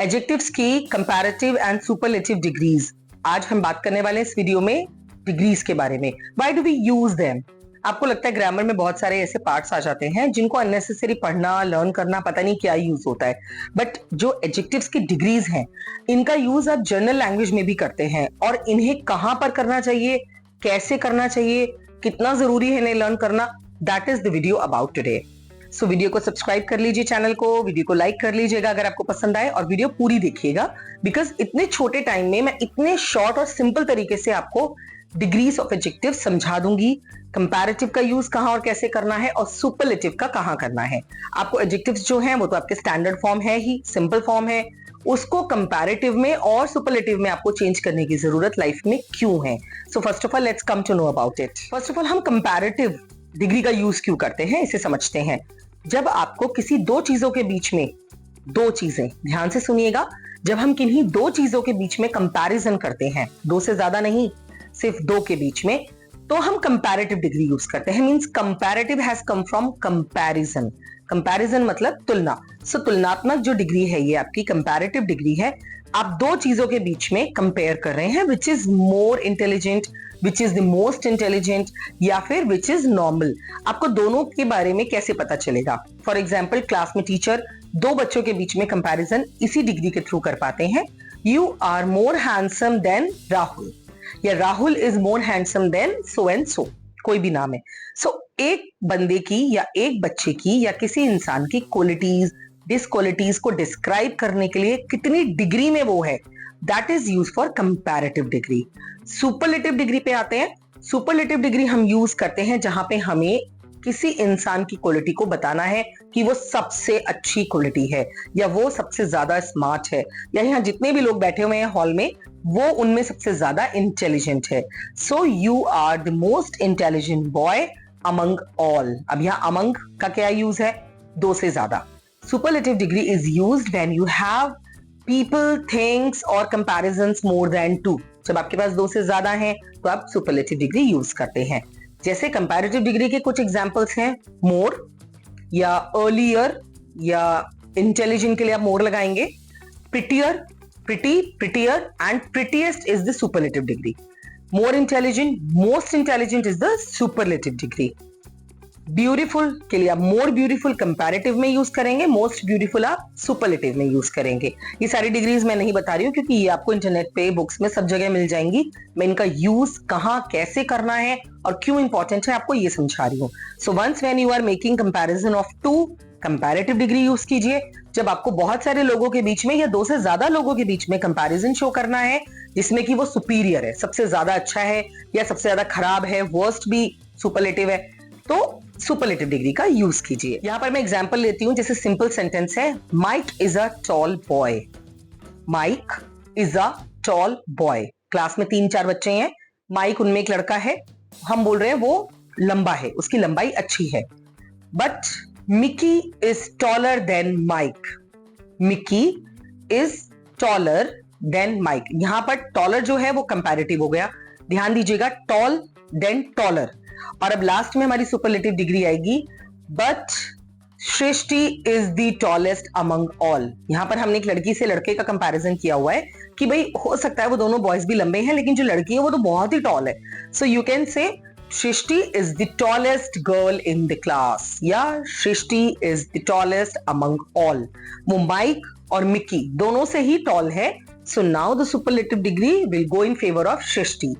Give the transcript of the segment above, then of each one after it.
Adjectives की comparative and superlative degrees. आज हम बात करने वाले हैं इस वीडियो में डिग्रीज के बारे में। Why do we use them? आपको लगता है ग्रामर में बहुत सारे ऐसे पार्ट्स आ जाते हैं जिनको अननेसेसरी पढ़ना लर्न करना पता नहीं क्या यूज होता है, बट जो एडजेक्टिव्स की डिग्रीज हैं इनका यूज आप जनरल लैंग्वेज में भी करते हैं और इन्हें कहां पर करना चाहिए, कैसे करना चाहिए, कितना जरूरी है इन्हें लर्न करना, that is the video about today. So video को सब्सक्राइब कर लीजिए, चैनल को, वीडियो को लाइक कर लीजिएगा अगर आपको पसंद आए और वीडियो पूरी देखिएगा, बिकॉज इतने छोटे टाइम में मैं इतने शॉर्ट और सिंपल तरीके से आपको डिग्रीज ऑफ एडजेक्टिव समझा दूंगी। कंपैरेटिव का यूज कहां और कैसे करना है और सुपरलेटिव का कहां करना है। आपको एडजेक्टिव्स जो हैं वो तो आपके स्टैंडर्ड फॉर्म है ही, सिंपल फॉर्म है, उसको कंपैरेटिव में और सुपरलेटिव में आपको चेंज करने की जरूरत लाइफ में क्यों है। So first of all let's come to know about it. First of all हम कंपैरेटिव डिग्री का यूज क्यों करते हैं इसे समझते हैं। जब आपको किसी दो चीजों के बीच में, दो चीजें, ध्यान से सुनिएगा, जब हम किन्हीं दो चीजों के बीच में कंपैरिजन करते हैं, दो से ज्यादा नहीं, सिर्फ दो के बीच में, तो हम कंपैरेटिव डिग्री यूज करते हैं। Means comparative has come from comparison. Comparison मतलब तुलना। सो तुलनात्मक जो डिग्री है ये आपकी कंपैरेटिव डिग्री है। आप दो चीजों के बीच में कंपेयर कर रहे हैं, which is more intelligent, which is the most intelligent, या फिर विच इज नॉर्मल। आपको दोनों के बारे में कैसे पता चलेगा? फॉर एग्जाम्पल क्लास में टीचर दो बच्चों के बीच में कंपैरिजन इसी डिग्री के थ्रू कर पाते हैं। You are more handsome than Rahul, या Rahul is more handsome than so and so, कोई भी नाम है। सो एक बंदे की या एक बच्चे की या किसी इंसान की क्वालिटीज डिसक्वालिटीज को डिस्क्राइब करने के लिए कितनी डिग्री में वो है, that is use for comparative degree. Superlative degree पे आते हैं। सुपरलेटिव डिग्री हम यूज करते हैं जहां पे हमें किसी इंसान की क्वालिटी को बताना है कि वो सबसे अच्छी क्वालिटी है, या वो सबसे ज्यादा स्मार्ट है, या यहाँ जितने भी लोग बैठे हुए हैं हॉल में वो उनमें सबसे ज्यादा इंटेलिजेंट है। So you are the most intelligent boy among all. अब यहाँ अमंग का क्या यूज है? दो से ज्यादा। Superlative degree is used when you have people, things और comparisons more than two। जब आपके पास दो से ज्यादा हैं तो आप सुपरलेटिव डिग्री यूज करते हैं। जैसे कंपैरेटिव डिग्री के कुछ एग्जांपल्स हैं, मोर या अर्लियर या इंटेलिजेंट के लिए आप मोर लगाएंगे। Prettier, pretty, prettier and prettiest is the superlative degree. More intelligent, most intelligent is the superlative degree. Beautiful के लिए आप मोर ब्यूटीफुल कंपैरेटिव में यूज करेंगे, मोस्ट ब्यूटीफुल आप सुपरलेटिव में यूज करेंगे। ये सारी डिग्रीज मैं नहीं बता रही हूँ क्योंकि ये आपको इंटरनेट पे बुक्स में सब जगह मिल जाएंगी। मैं इनका यूज कहाँ कैसे करना है और क्यों इंपॉर्टेंट है आपको ये समझा रही हूँ। So once when you are making comparison of two, comparative degree use कीजिए। जब आपको बहुत सारे लोगों के बीच में या दो से ज्यादा लोगों के बीच में कंपैरिजन शो करना है जिसमें कि वो सुपीरियर है, सबसे ज्यादा अच्छा है या सबसे ज्यादा खराब है, वर्स्ट भी सुपरलेटिव है, तो सुपरलेटिव डिग्री का यूज कीजिए। यहां पर मैं एग्जांपल लेती हूं। जैसे सिंपल सेंटेंस है, Mike is a tall boy. Mike is a tall boy. Class में 3-4 बच्चे हैं, माइक उनमें एक लड़का है, हम बोल रहे हैं वो लंबा है, उसकी लंबाई अच्छी है। But Mickey is taller than Mike. Mickey is taller than Mike. यहां पर टॉलर जो है वो कंपैरेटिव हो गया, ध्यान दीजिएगा, टॉल देन टॉलर। और अब लास्ट में हमारी सुपरलेटिव डिग्री आएगी, but Srishti is the tallest among all. यहां पर हमने एक लड़की से लड़के का कंपैरिजन किया हुआ है कि भाई हो सकता है वो दोनों बॉयज भी लंबे हैं लेकिन जो लड़की है वो तो बहुत ही टॉल है। So you can say Srishti is the tallest girl in the class, या Srishti is the tallest among all. वो माइक और मिकी दोनों से ही टॉल है। So now the superlative degree will go in favour of Srishti.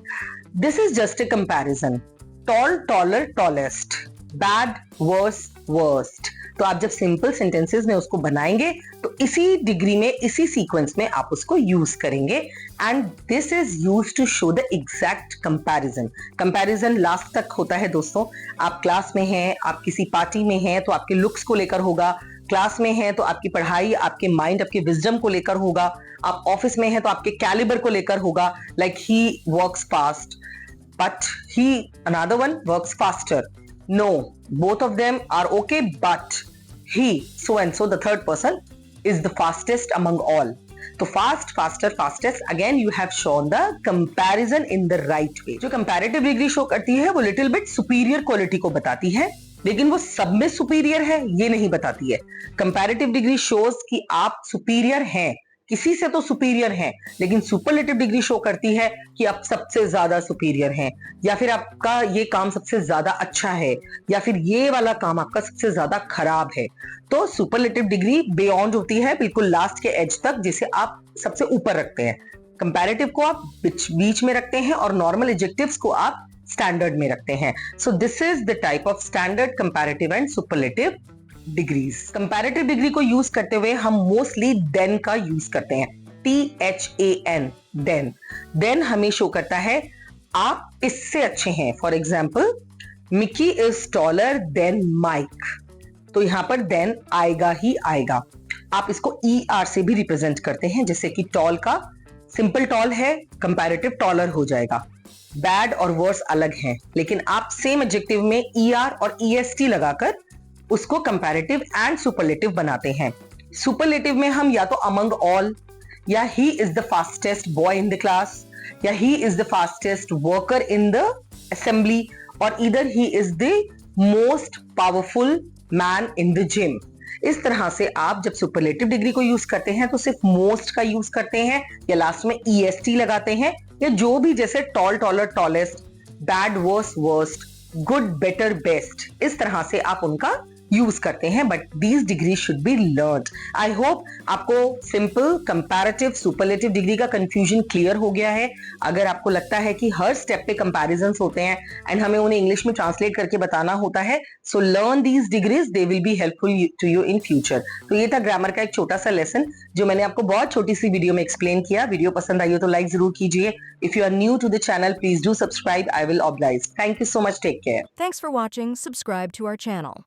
This is just a comparison. Tall, taller, tallest, bad, worse, worst. तो आप जब सिंपल सेंटेंसेस में उसको बनाएंगे तो इसी डिग्री में, इसी सीक्वेंस में आप उसको यूज करेंगे। And this is use to show the exact comparison. Comparison last तक होता है दोस्तों। आप क्लास में हैं, आप किसी पार्टी में हैं तो आपके लुक्स को लेकर होगा, क्लास में हैं तो आपकी पढ़ाई, आपके माइंड, आपके विजडम को लेकर होगा, आप ऑफिस में हैं तो आपके कैलिबर को लेकर होगा, like he works fast but he, another one, works faster. No, both of them are okay, but he, so and so, the third person, is the fastest among all. So fast, faster, fastest, again you have shown the comparison in the right way. जो comparative degree show करती है वो little bit superior quality को बताती है, लेकिन वो सब में superior है ये नहीं बताती है। Comparative degree shows कि आप superior हैं, किसी से तो सुपीरियर हैं, लेकिन सुपरलेटिव डिग्री शो करती है कि आप सबसे ज्यादा सुपीरियर हैं, या फिर आपका ये काम सबसे ज्यादा अच्छा है, या फिर ये वाला काम आपका सबसे ज्यादा खराब है। तो सुपरलेटिव डिग्री बियॉन्ड होती है, बिल्कुल लास्ट के एज तक, जिसे आप सबसे ऊपर रखते हैं। कंपैरेटिव को आप बीच में रखते हैं और नॉर्मल एडजेक्टिव्स को आप स्टैंडर्ड में रखते हैं। So this is the type of standard, comparative and superlative degrees. Comparative degree को यूज करते हुए हम मोस्टली देन का यूज करते हैं, THAN, देन। देन हमें शो करता है आप इससे अच्छे हैं। For example, Mickey is taller than Mike, तो यहां पर देन आएगा ही आएगा। आप इसको ER से भी रिप्रेजेंट करते हैं, जैसे कि टॉल का सिंपल टॉल है, कंपैरेटिव टॉलर हो जाएगा। बैड और वर्स अलग हैं, लेकिन आप सेम एडजेक्टिव में ER और EST लगाकर उसको कंपैरेटिव एंड सुपरलेटिव बनाते हैं। सुपरलेटिव में हम या तो अमंग ऑल, या he is the fastest boy in the class, या he is the fastest worker in the assembly, और इधर he is the most powerful man in the gym. इस तरह से आप जब सुपरलेटिव डिग्री को यूज करते हैं तो सिर्फ मोस्ट का यूज करते हैं, या लास्ट में EST लगाते हैं, या जो भी, जैसे toll taller tallest, bad worse worst, good better best, इस तरह से आप उनका यूज करते हैं। But these degree should be learned. I hope आपको सिंपल, कंपैरेटिव, सुपरलेटिव डिग्री का कंफ्यूजन क्लियर हो गया है। अगर आपको लगता है कि हर स्टेप पे कंपैरिजंस होते हैं एंड हमें उन्हें इंग्लिश में ट्रांसलेट करके बताना होता है, so learn these degrees, they will be helpful to you in future. तो ये था ग्रामर का एक छोटा सा लेसन जो मैंने आपको बहुत छोटी सी वीडियो में एक्सप्लेन किया। वीडियो पसंद आई हो तो लाइक जरूर कीजिए। If you are new to the channel, please do subscribe. I will oblige. Thank you so much. Take care. Thanks for watching. Subscribe to our channel.